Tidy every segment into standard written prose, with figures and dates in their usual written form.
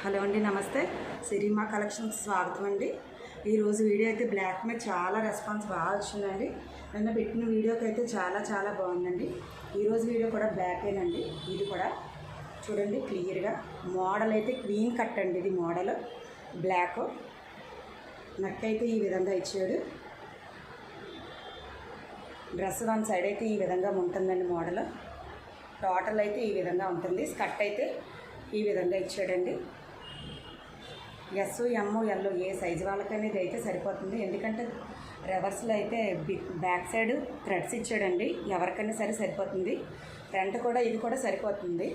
Hello అండి, నమస్తే. సిరిమా collections స్వాగతం అండి. ఈరోజు వీడియో అయితే బ్లాక్ మీద చాలా రెస్పాన్స్ బాగా వచ్చిందండి. నిన్న పెట్టిన వీడియోకి అయితే చాలా బాగుందండి. ఈరోజు వీడియో కూడా బ్లాకేనండి. ఇది కూడా చూడండి క్లియర్గా. మోడల్ అయితే క్వీన్ కట్ అండి. ఇది మోడల్ బ్లాక్. నెక్ అయితే ఈ విధంగా ఇచ్చాడు. డ్రెస్ వన్ సైడ్ అయితే ఈ విధంగా ఉంటుందండి. మోడల్ టోటల్ అయితే ఈ విధంగా ఉంటుంది. స్కర్ట్ అయితే ఈ విధంగా ఇచ్చాడండి. ఎస్, ఎమ్, ఎల్ ఏ సైజు వాళ్ళకైనా ఇది అయితే సరిపోతుంది. ఎందుకంటే రివర్స్లో అయితే బ్యాక్ సైడ్ థ్రెడ్స్ ఇచ్చాడండి. ఎవరికైనా సరిపోతుంది. ఫ్రంట్ కూడా ఇది కూడా సరిపోతుంది.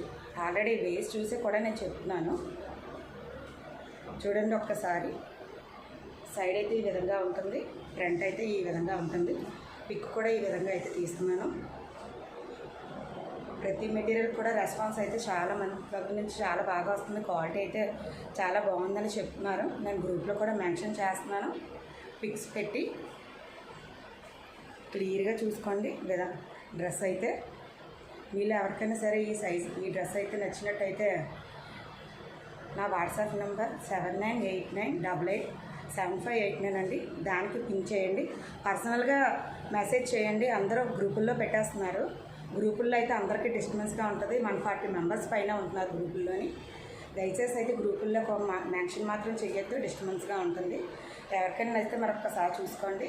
ఆల్రెడీ వేసి చూసి కూడా నేను చెప్తున్నాను. చూడండి ఒక్కసారి. సైడ్ అయితే ఈ విధంగా ఉంటుంది. ఫ్రంట్ అయితే ఈ విధంగా ఉంటుంది. పిక్ కూడా ఈ విధంగా అయితే తీసుకున్నాను. ప్రతి మెటీరియల్ కూడా రెస్పాన్స్ అయితే చాలా మంది దగ్గర నుంచి చాలా బాగా వస్తుంది. క్వాలిటీ అయితే చాలా బాగుందని చెప్తున్నారు. నేను గ్రూప్లో కూడా మెన్షన్ చేస్తున్నాను. పిక్స్ పెట్టి క్లియర్గా చూసుకోండి. లేదా డ్రెస్ అయితే వీళ్ళు ఎవరికైనా సరే ఈ డ్రెస్ అయితే నచ్చినట్టయితే నా వాట్సాప్ నెంబర్ 7989887589 అండి. దానికి పిన్ చేయండి. పర్సనల్గా మెసేజ్ చేయండి. అందరూ గ్రూపుల్లో పెట్టేస్తున్నారు. గ్రూపుల్లో అయితే అందరికీ డిస్టర్బెన్స్గా ఉంటుంది. 140 మెంబర్స్ పైన ఉంటున్నారు గ్రూపుల్లోని. దయచేసి అయితే గ్రూపుల్లో మెన్షన్ మాత్రం చేయొద్దు, డిస్టర్బెన్స్గా ఉంటుంది. ఎవరికైనా నచ్చితే మరొకసారి చూసుకోండి.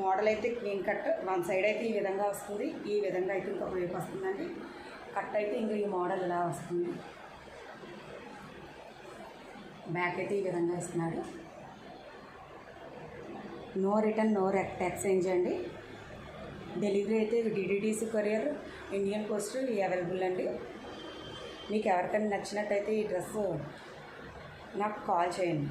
మోడల్ అయితే క్లీన్ కట్. వన్ సైడ్ అయితే ఈ విధంగా వస్తుంది. ఈ విధంగా అయితే ఇంకొక వైపు వస్తుందండి. కట్ అయితే ఇంకా ఈ మోడల్ ఇలా వస్తుంది. బ్యాక్ అయితే ఈ విధంగా ఇస్తున్నాడు. నో రిటర్న్, నో ఎక్స్చేంజ్ అండి. డెలివరీ అయితే డిడిటీసీ కొరియర్, ఇండియన్ పోస్ట్ అవైలబుల్ అండి. మీకు ఎవరికైనా నచ్చినట్టయితే ఈ డ్రెస్ నాకు కాల్ చేయండి.